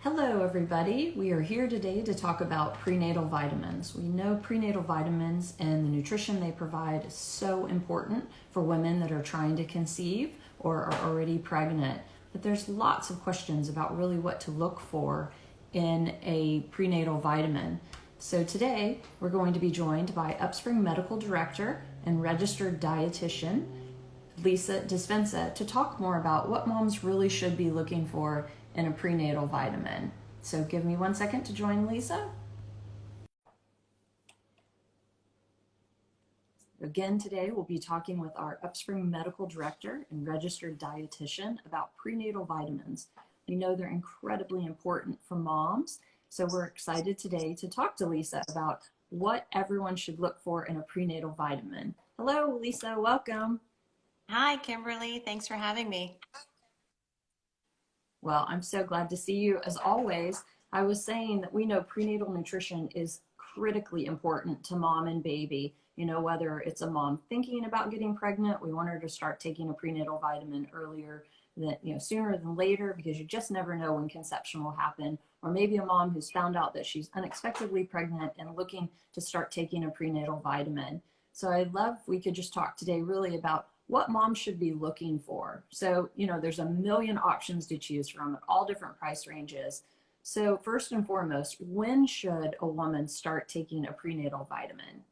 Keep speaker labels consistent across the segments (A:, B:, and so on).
A: Hello everybody, we are here today to talk about prenatal vitamins. We know prenatal vitamins and the nutrition they provide is so important for women that are trying to conceive or are already pregnant. But there's lots of questions about really what to look for in a prenatal vitamin. So today we're going to be joined by Upspring Medical Director and Registered Dietitian Lisa Dispensa to talk more about what moms really should be looking for in a prenatal vitamin. So give me 1 second to join Lisa. Again, today we'll be talking with our Upspring Medical Director and Registered Dietitian about prenatal vitamins. We know they're incredibly important for moms, so we're excited today to talk to Lisa about what everyone should look for in a prenatal vitamin. Hello, Lisa, welcome.
B: Hi, Kimberly. Thanks for having me.
A: Well, I'm so glad to see you. As always, I was saying that we know prenatal nutrition is critically important to mom and baby. You know, whether it's a mom thinking about getting pregnant, we want her to start taking a prenatal vitamin earlier than, sooner than later, because you just never know when conception will happen. Or maybe a mom who's found out that she's unexpectedly pregnant and looking to start taking a prenatal vitamin. So I'd love if we could just talk today really about what moms should be looking for. So, there's a million options to choose from at all different price ranges. So first and foremost, when should a woman start taking a prenatal vitamin?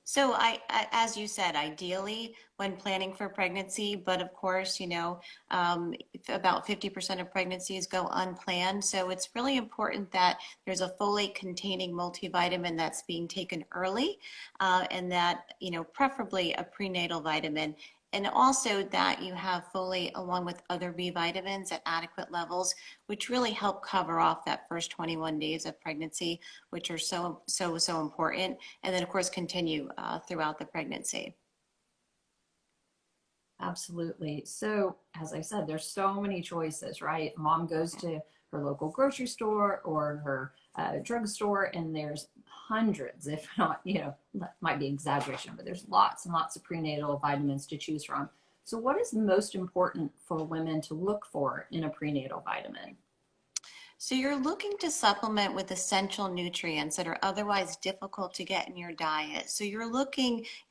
B: So as you said, ideally when planning for pregnancy, but of course, about 50% of pregnancies go unplanned. So it's really important that there's a folate containing multivitamin that's being taken early, and that, preferably a prenatal vitamin. And also that you have folate along with other B vitamins at adequate levels, which really help cover off that first 21 days of pregnancy, which are so important. And then, of course, continue throughout the pregnancy.
A: Absolutely. So, as I said, there's so many choices, right? Mom goes to her local grocery store or her drugstore, and there's hundreds, if not, that might be exaggeration, but there's lots and lots of prenatal vitamins to choose from. So, what is most important for women to look for in a prenatal vitamin?
B: So you're looking to supplement with essential nutrients that are otherwise difficult to get in your diet. So you're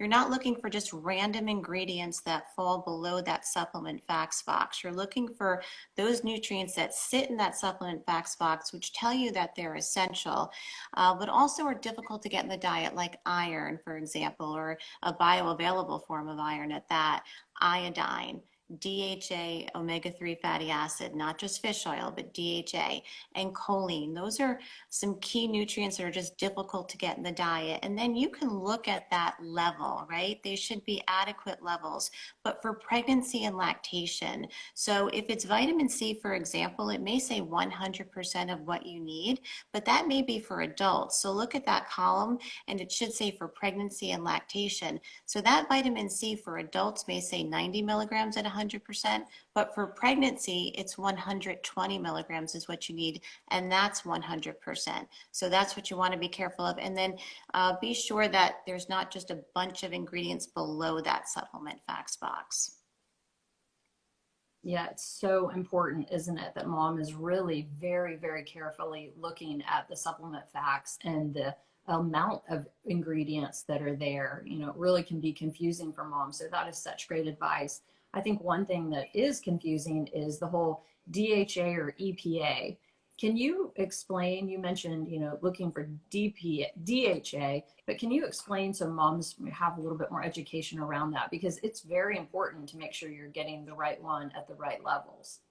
B: not looking for just random ingredients that fall below that supplement facts box. You're looking for those nutrients that sit in that supplement facts box, which tell you that they're essential, but also are difficult to get in the diet, like iron, for example, or a bioavailable form of iron at that, iodine. DHA, omega-3 fatty acid, not just fish oil, but DHA, and choline. Those are some key nutrients that are just difficult to get in the diet. And then you can look at that level, right? They should be adequate levels. But for pregnancy and lactation, so if it's vitamin C, for example, it may say 100% of what you need, but that may be for adults. So look at that column and it should say for pregnancy and lactation. So that vitamin C for adults may say 90 milligrams at 100%, but for pregnancy, it's 120 milligrams is what you need, and that's 100%. So that's what you want to be careful of. And then be sure that there's not just a bunch of ingredients below that supplement facts box.
A: Yeah, it's so important, isn't it, that mom is really very, very carefully looking at the supplement facts and the amount of ingredients that are there. It really can be confusing for mom. So that is such great advice. I think one thing that is confusing is the whole DHA or EPA. Can you explain, you mentioned, looking for DHA, but can you explain so moms have a little bit more education around that? Because it's very important to make sure you're getting the right one at the right levels.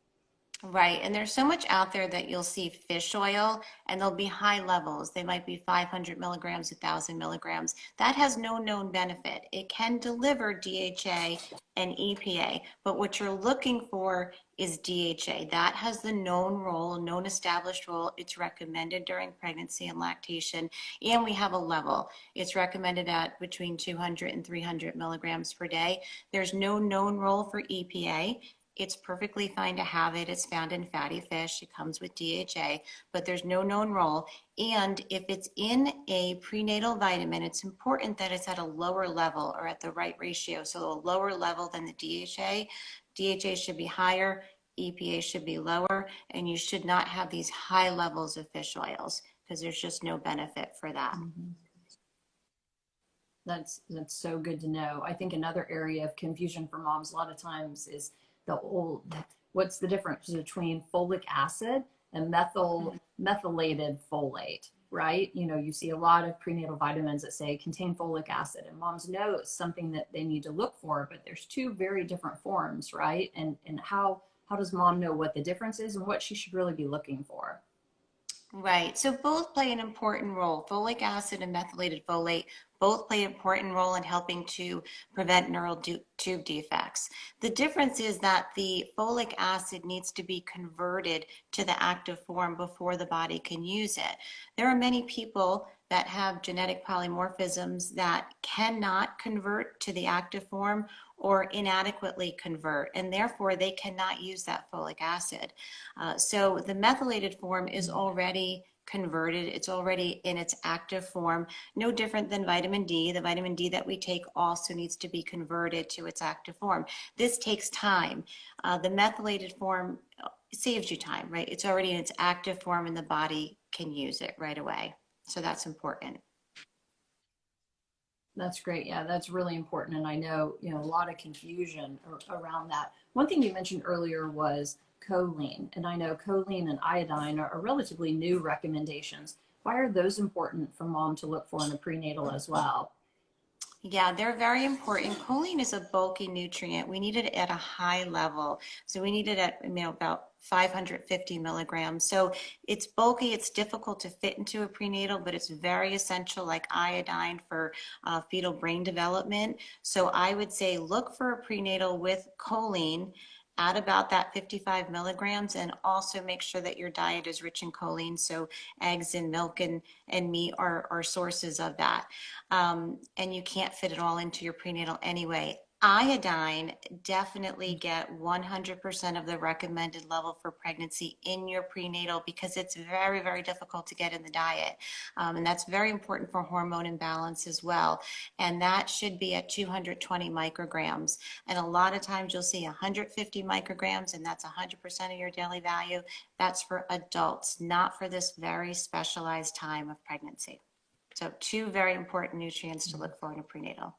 B: Right, and there's so much out there that you'll see fish oil and they'll be high levels. They might be 500 milligrams, 1,000 milligrams. That has no known benefit. It can deliver DHA and EPA, but what you're looking for is DHA. That has the known role, known established role. It's recommended during pregnancy and lactation, and we have a level. It's recommended at between 200 and 300 milligrams per day. There's no known role for EPA. It's perfectly fine to have it. It's found in fatty fish. It comes with DHA, but there's no known role. And if it's in a prenatal vitamin, it's important that it's at a lower level or at the right ratio. So a lower level than the DHA. DHA should be higher. EPA should be lower, and you should not have these high levels of fish oils because there's just no benefit for that.
A: Mm-hmm. That's so good to know. I think another area of confusion for moms a lot of times is what's the difference between folic acid and methylated folate, right? You know, you see a lot of prenatal vitamins that say contain folic acid, and moms know it's something that they need to look for, but there's two very different forms, right? And how does mom know what the difference is and what she should really be looking for?
B: Right. So both play an important role. Folic acid and methylated folate both play an important role in helping to prevent neural tube defects. The difference is that the folic acid needs to be converted to the active form before the body can use it. There are many people that have genetic polymorphisms that cannot convert to the active form or inadequately convert, and therefore they cannot use that folic acid. So the methylated form is already converted. It's already in its active form, no different than vitamin D. The vitamin D that we take also needs to be converted to its active form. This takes time. The methylated form saves you time, right? It's already in its active form and the body can use it right away. So that's important.
A: That's great. Yeah, that's really important. And I know, a lot of confusion around that. One thing you mentioned earlier was choline. And I know choline and iodine are relatively new recommendations. Why are those important for mom to look for in a prenatal as well?
B: Yeah, they're very important. Choline is a bulky nutrient. We need it at a high level. So we need it at, about 550 milligrams. So it's bulky, it's difficult to fit into a prenatal, but it's very essential, like iodine for fetal brain development. So I would say look for a prenatal with choline at about that 55 milligrams, and also make sure that your diet is rich in choline. So eggs and milk and meat are sources of that. And you can't fit it all into your prenatal anyway. Iodine, definitely get 100% of the recommended level for pregnancy in your prenatal because it's very, very difficult to get in the diet. And that's very important for hormone imbalance as well. And that should be at 220 micrograms. And a lot of times you'll see 150 micrograms, and that's 100% of your daily value. That's for adults, not for this very specialized time of pregnancy. So two very important nutrients to look for in a prenatal.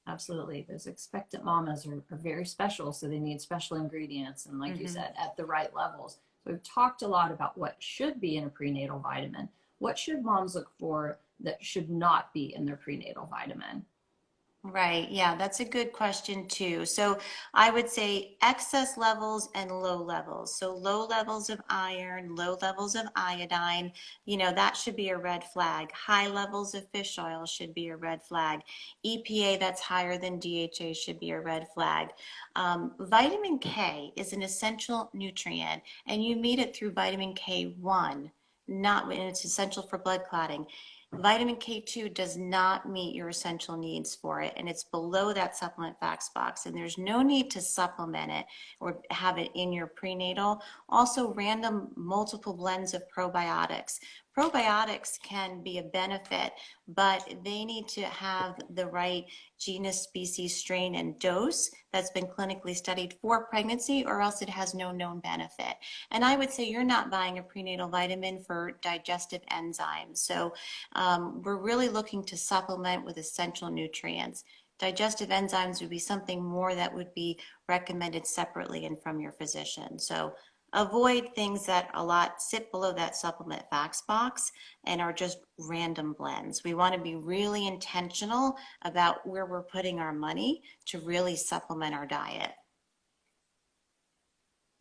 A: Absolutely. Those expectant mamas are very special, so they need special ingredients and, like you said, at the right levels. So we've talked a lot about what should be in a prenatal vitamin. What should moms look for that should not be in their prenatal vitamin?
B: Right. Yeah, that's a good question too. So I would say excess levels and low levels. So low levels of iron, low levels of iodine, that should be a red flag. High levels of fish oil should be a red flag. EPA that's higher than DHA should be a red flag. Vitamin K is an essential nutrient, and you meet it through vitamin K1, and it's essential for blood clotting. Vitamin K2 does not meet your essential needs for it, and it's below that supplement facts box, and there's no need to supplement it or have it in your prenatal. Also, random multiple blends of probiotics. Probiotics can be a benefit, but they need to have the right genus, species, strain, and dose that's been clinically studied for pregnancy, or else it has no known benefit. And I would say you're not buying a prenatal vitamin for digestive enzymes. So we're really looking to supplement with essential nutrients. Digestive enzymes would be something more that would be recommended separately and from your physician. So avoid things that a lot sit below that supplement facts box and are just random blends. We want to be really intentional about where we're putting our money to really supplement our diet.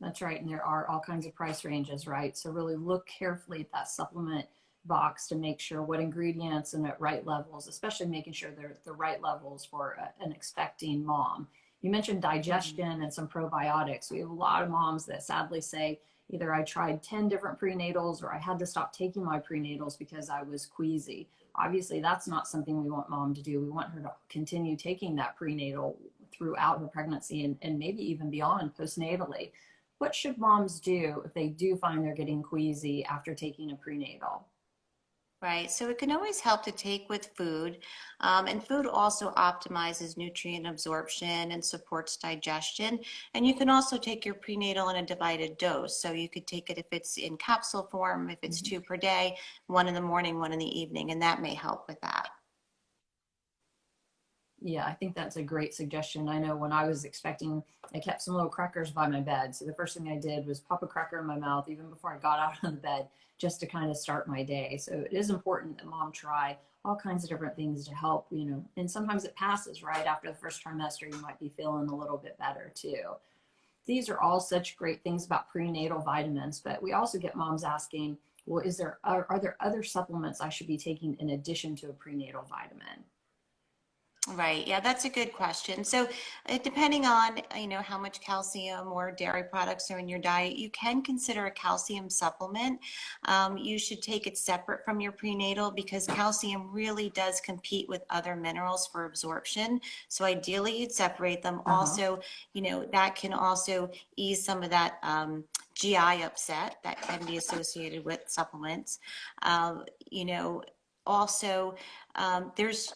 A: That's right. And there are all kinds of price ranges, right? So really look carefully at that supplement box to make sure what ingredients and at right levels, especially making sure they're at the right levels for an expecting mom. You mentioned digestion and some probiotics. We have a lot of moms that sadly say either I tried 10 different prenatals or I had to stop taking my prenatals because I was queasy. Obviously, that's not something we want mom to do. We want her to continue taking that prenatal throughout her pregnancy and maybe even beyond postnatally. What should moms do if they do find they're getting queasy after taking a prenatal?
B: Right. So it can always help to take with food. And food also optimizes nutrient absorption and supports digestion. And you can also take your prenatal in a divided dose. So you could take it if it's in capsule form, if it's
A: Mhm.
B: 2 per day, one in the morning, one in the evening, and that may help with that.
A: Yeah, I think that's a great suggestion. I know when I was expecting, I kept some little crackers by my bed. So the first thing I did was pop a cracker in my mouth even before I got out of the bed, just to kind of start my day. So it is important that mom try all kinds of different things to help, and sometimes it passes right after the first trimester. You might be feeling a little bit better too. These are all such great things about prenatal vitamins, but we also get moms asking, well, are there other supplements I should be taking in addition to a prenatal vitamin?
B: Right. Yeah, that's a good question. So, depending on, how much calcium or dairy products are in your diet, you can consider a calcium supplement. You should take it separate from your prenatal because calcium really does compete with other minerals for absorption. So, ideally, you'd separate them.
A: Uh-huh.
B: Also, that can also ease some of that GI upset that can be associated with supplements. You know, also, there's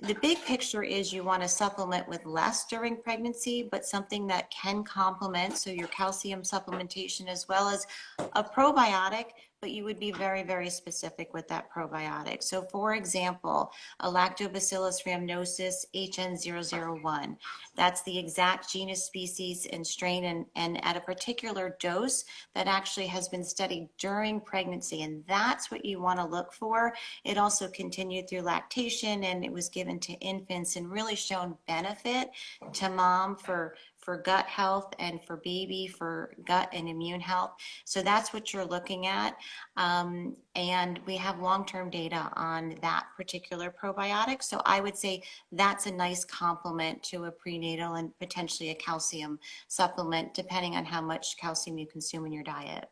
B: the big picture is you want to supplement with less during pregnancy, but something that can complement, so your calcium supplementation as well as a probiotic, but you would be very, very specific with that probiotic. So for example, a Lactobacillus rhamnosus HN001, that's the exact genus, species, and strain, and at a particular dose that actually has been studied during pregnancy. And that's what you want to look for. It also continued through lactation and it was given to infants and really shown benefit to mom for gut health and for baby for gut and immune health. So that's what you're looking at. And we have long-term data on that particular probiotic. So I would say that's a nice complement to a prenatal and potentially a calcium supplement, depending on how much calcium you consume in your diet.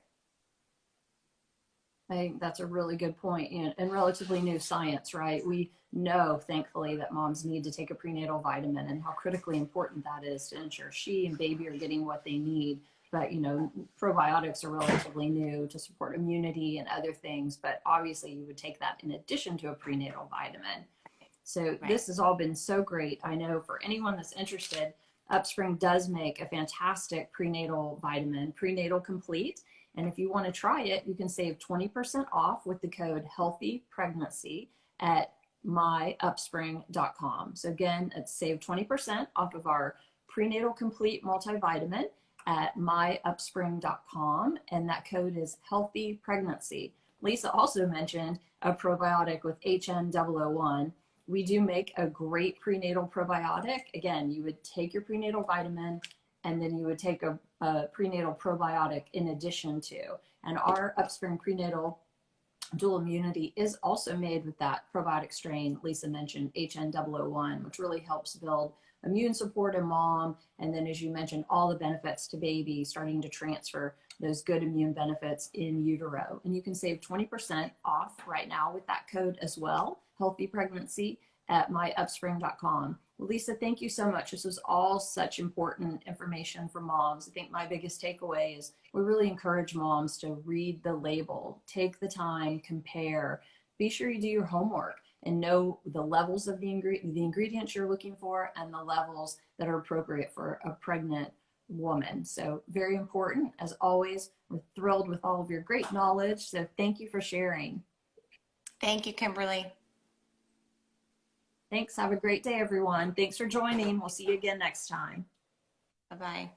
A: I think that's a really good point and relatively new science, right? We know, thankfully, that moms need to take a prenatal vitamin and how critically important that is to ensure she and baby are getting what they need. But, probiotics are relatively new to support immunity and other things. But obviously, you would take that in addition to a prenatal vitamin. So
B: Right.
A: this has all been so great. I know for anyone that's interested, Upspring does make a fantastic prenatal vitamin, Prenatal Complete. And if you want to try it, you can save 20% off with the code Healthy Pregnancy at myupspring.com. So again, it's save 20% off of our Prenatal Complete multivitamin at myupspring.com. And that code is Healthy Pregnancy. Lisa also mentioned a probiotic with HN001. We do make a great prenatal probiotic. Again, you would take your prenatal vitamin and then you would take a prenatal probiotic in addition to. And our Upspring Prenatal Dual Immunity is also made with that probiotic strain Lisa mentioned, HN001, which really helps build immune support in mom. And then, as you mentioned, all the benefits to baby, starting to transfer those good immune benefits in utero. And you can save 20% off right now with that code as well, Healthy Pregnancy, at myupspring.com. Well, Lisa, thank you so much. This was all such important information for moms. I think my biggest takeaway is we really encourage moms to read the label, take the time, compare, be sure you do your homework and know the levels of the ingredients you're looking for and the levels that are appropriate for a pregnant woman. So very important. As always, we're thrilled with all of your great knowledge. So thank you for sharing.
B: Thank you, Kimberly.
A: Thanks. Have a great day, everyone. Thanks for joining. We'll see you again next time.
B: Bye-bye.